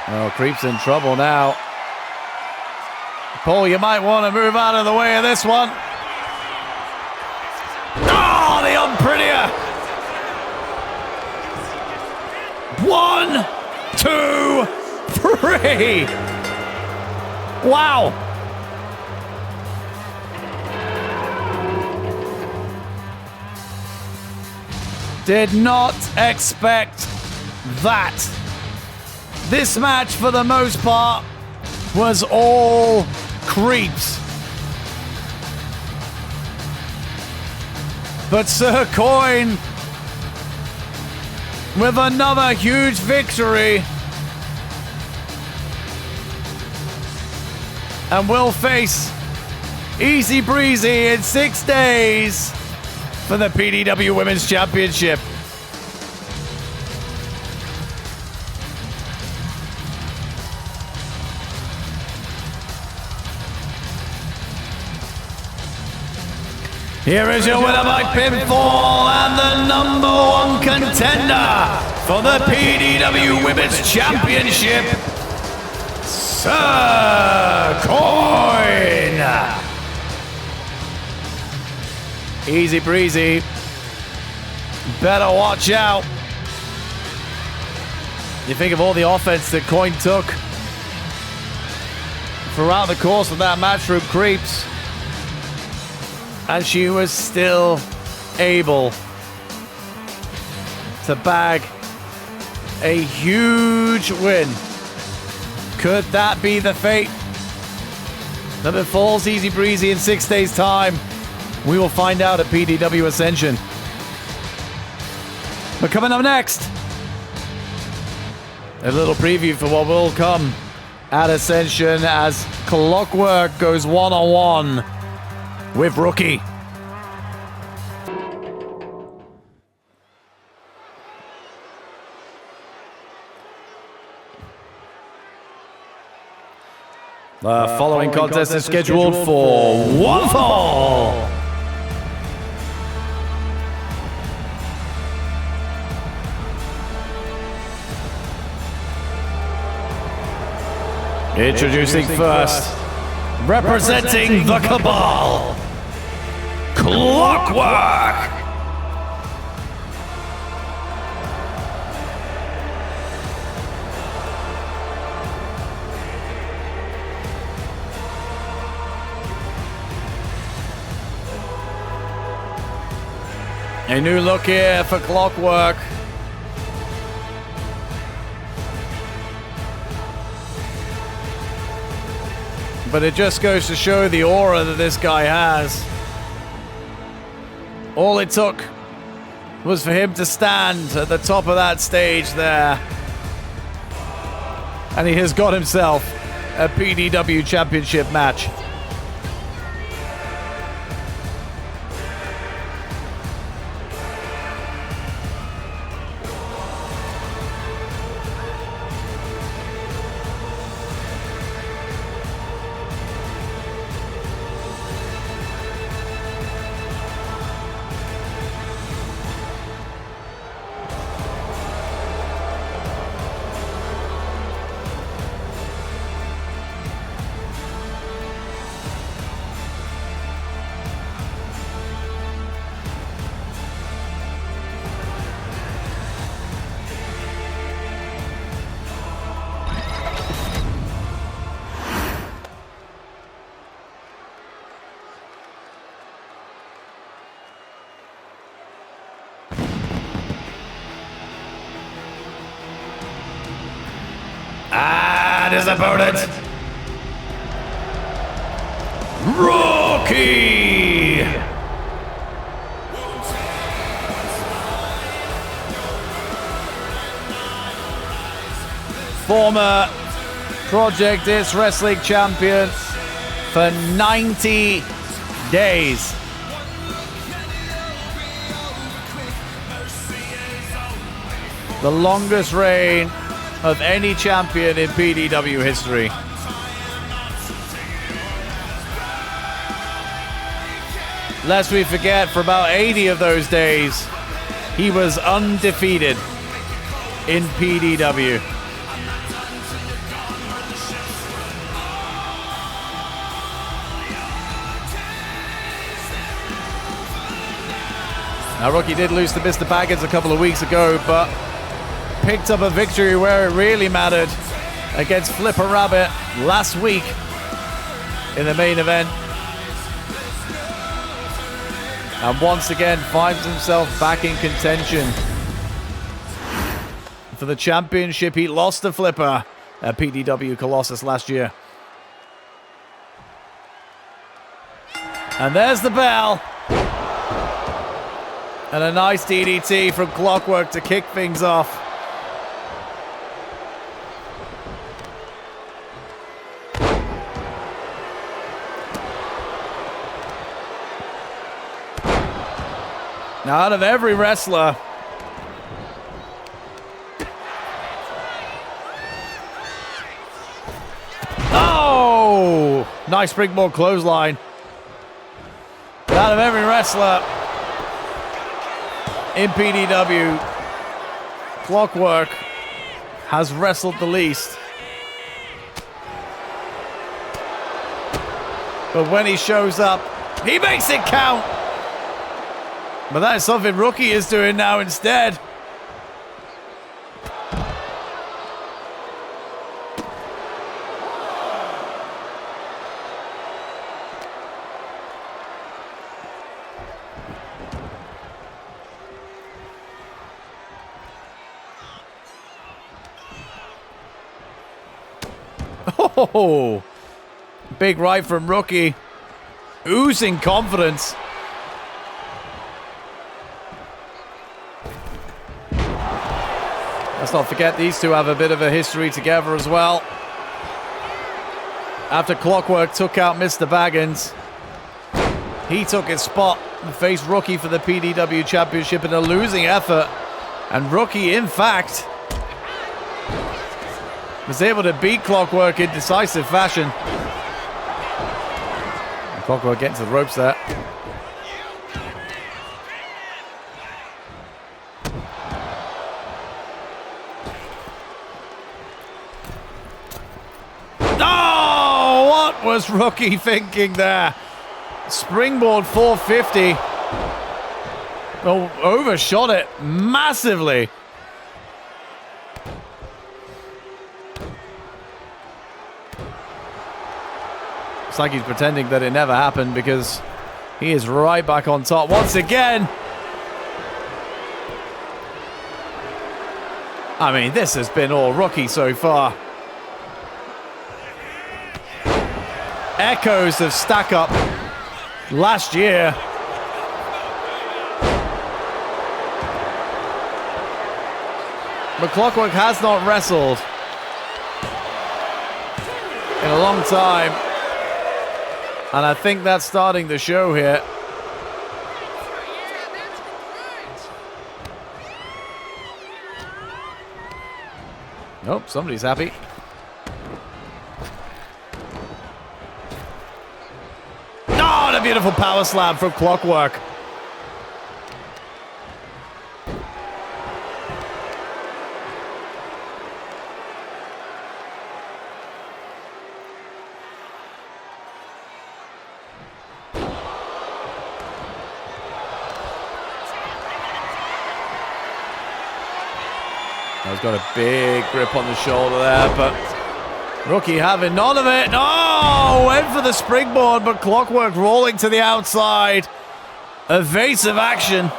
Oh, Creeps in trouble now. Paul, you might want to move out of the way of this one. Oh, the unprettier. 1, 2, 3. Wow. Did not expect that. This match, for the most part, was all Creeps. But Sir Coin, with another huge victory and will face Easy Breezy in 6 days for the PDW Women's Championship. Here is your winner by pinfall and the #1 contender for the PDW Women's Championship, Sir Coin. Easy Breezy, better watch out. You think of all the offense that Coin took throughout the course of that match through creeps, and she was still able to bag a huge win. Could that be the fate that befalls Easy Breezy in 6 days' time? We will find out at PDW Ascension. But coming up next, a little preview for what will come at Ascension as Clockwork goes one-on-one with Rookie. The following contest is scheduled for one fall. Introducing first, representing the Cabal, Clockwork. A new look here for Clockwork. But it just goes to show the aura that this guy has. All it took was for him to stand at the top of that stage there. And he has got himself a PDW Championship match. And his opponent, Rookie. Former Project Dits Wrestling champion for 90 days. The longest reign of any champion in PDW history. Lest we forget, for about 80 of those days, he was undefeated in PDW. Now, Rookie did lose to Mr. Baggins a couple of weeks ago, but picked up a victory where it really mattered against Flipper Rabbit last week in the main event. And once again finds himself back in contention for the championship. He lost to Flipper at PDW Colossus last year. And there's the bell. And a nice DDT from Clockwork to kick things off. Out of every wrestler. Oh! Nice springboard clothesline. Out of every wrestler in PDW, Clockwork has wrestled the least. But when he shows up, he makes it count. But that is something Rookie is doing now instead. Oh, big right from Rookie. Oozing confidence. Let's not forget these two have a bit of a history together as well. After Clockwork took out Mr. Baggins, he took his spot and faced Rookie for the PDW Championship in a losing effort. And Rookie, in fact, was able to beat Clockwork in decisive fashion. And Clockwork getting to the ropes there. Oh, what was Rookie thinking there? Springboard 450. Oh, overshot it massively. It's like he's pretending that it never happened because he is right back on top once again. I mean, this has been all Rookie so far. Echoes of Stack Up last year. But Clockwork has not wrestled in a long time. And I think that's starting the show here. Nope, somebody's happy. Oh, and a beautiful power slam from Clockwork. He's got a big grip on the shoulder there, but Rookie having none of it. Oh, went for the springboard, but Clockwork rolling to the outside. Evasive action.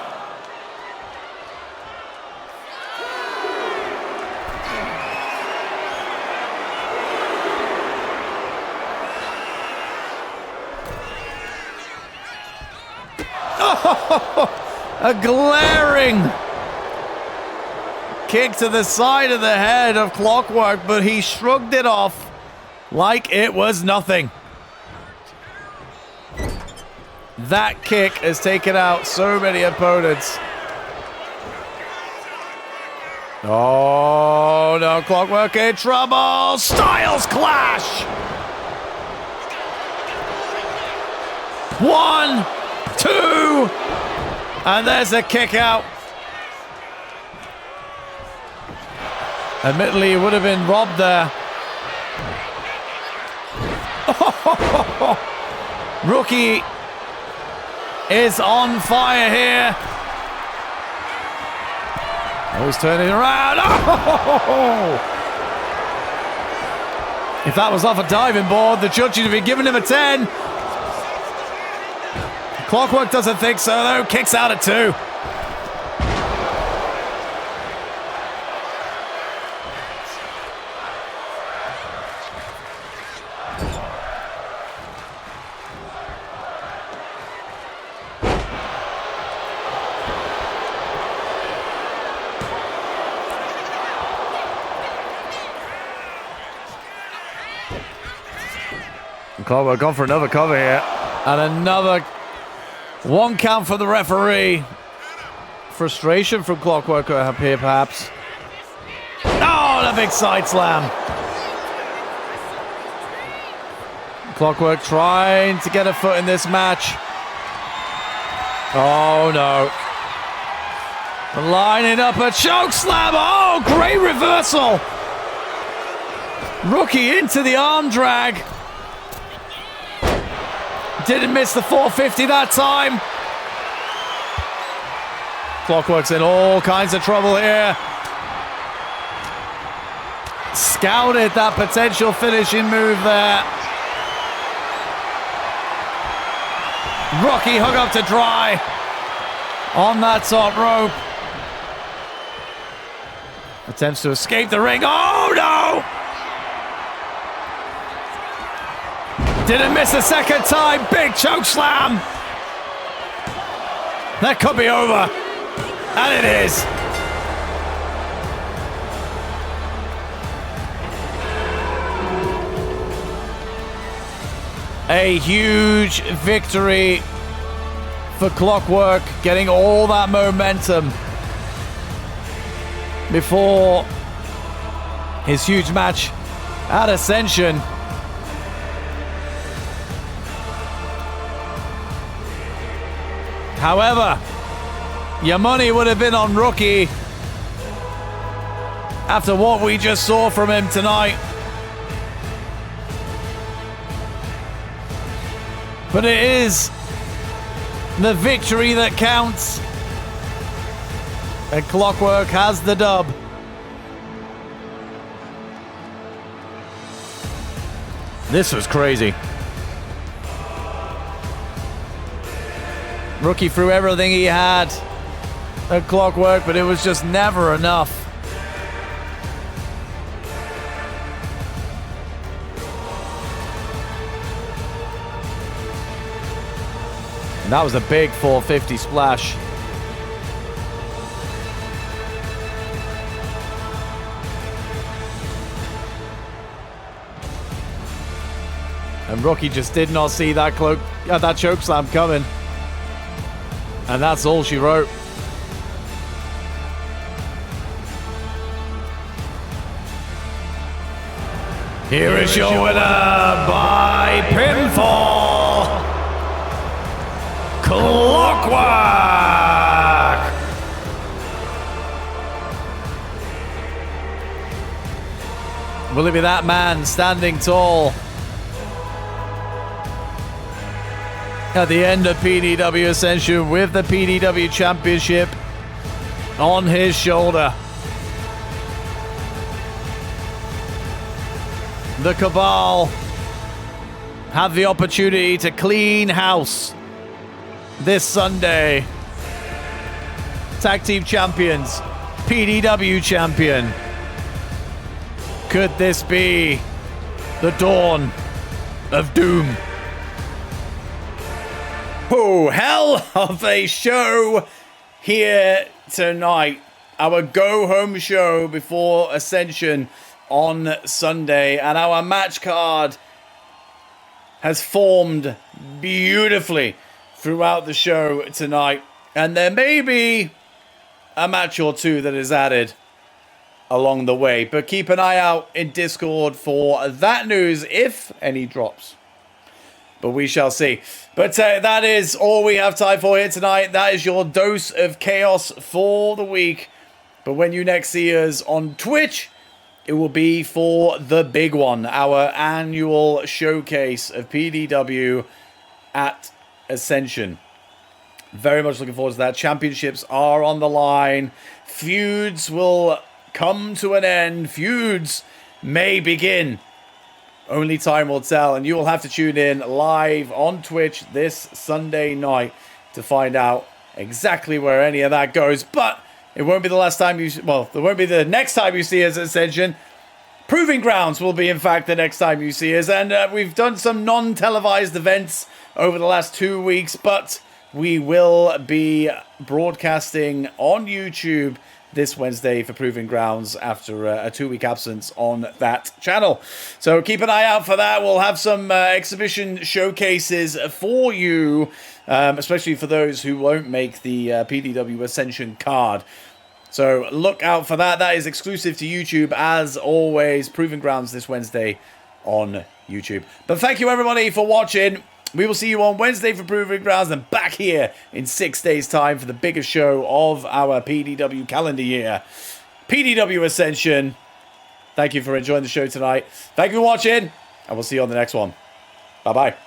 Oh, a glaring kick to the side of the head of Clockwork, but he shrugged it off like it was nothing. That kick has taken out so many opponents. Oh no, Clockwork in trouble. Styles clash. 1, 2, and there's a kick out. Admittedly, he would have been robbed there. Rookie is on fire here. Oh, he's turning around. Oh! If that was off a diving board, the judge would have been giving him a 10. Clockwork doesn't think so, though. Kicks out at 2. Clockwork gone for another cover here. And another 1 count for the referee. frustration from Clockwork up here, perhaps. Oh, the big side slam. Clockwork trying to get a foot in this match. Oh, no. Lining up a choke slam. Oh, great reversal. Rookie into the arm drag. Didn't miss the 450 that time. Clockwork's in all kinds of trouble here. Scouted that potential finishing move there. Rocky hung up to dry on that top rope. Attempts to escape the ring. Oh no! Didn't miss a second time. Big choke slam. That could be over. And it is. A huge victory for Clockwork, getting all that momentum before his huge match at Ascension. However, your money would have been on Rookie after what we just saw from him tonight. But it is the victory that counts. And Clockwork has the dub. This was crazy. Rookie threw everything he had at Clockwork, but it was just never enough. And that was a big 450 splash. And Rookie just did not see that choke slam coming. And that's all she wrote. Here is your winner by pinfall, Clockwork! Will it be that man standing tall at the end of PDW Ascension with the PDW Championship on his shoulder? The Cabal have the opportunity to clean house this Sunday. Tag Team Champions, PDW Champion. Could this be the dawn of doom? Oh, hell of a show here tonight. Our go-home show before Ascension on Sunday. And our match card has formed beautifully throughout the show tonight. And there may be a match or two that is added along the way. But keep an eye out in Discord for that news, if any drops. But we shall see. But that is all we have time for here tonight. That is your dose of chaos for the week. But when you next see us on Twitch, it will be for the big one. Our annual showcase of PDW at Ascension. Very much looking forward to that. Championships are on the line. Feuds will come to an end. Feuds may begin. Only time will tell, and you will have to tune in live on Twitch this Sunday night to find out exactly where any of that goes. But it won't be the last time it won't be the next time you see us at Ascension. Proving Grounds will be, in fact, the next time you see us. And we've done some non-televised events over the last 2 weeks, but we will be broadcasting on YouTube this Wednesday for Proving Grounds after a 2-week absence on that channel. So keep an eye out for that. We'll have some exhibition showcases for you, especially for those who won't make the PDW Ascension card. So look out for that. That is exclusive to YouTube, as always. Proving Grounds this Wednesday on YouTube. But thank you, everybody, for watching. We will see you on Wednesday for Proving Grounds and back here in 6 days' time for the biggest show of our PDW calendar year, PDW Ascension. Thank you for enjoying the show tonight. Thank you for watching, and we'll see you on the next one. Bye-bye.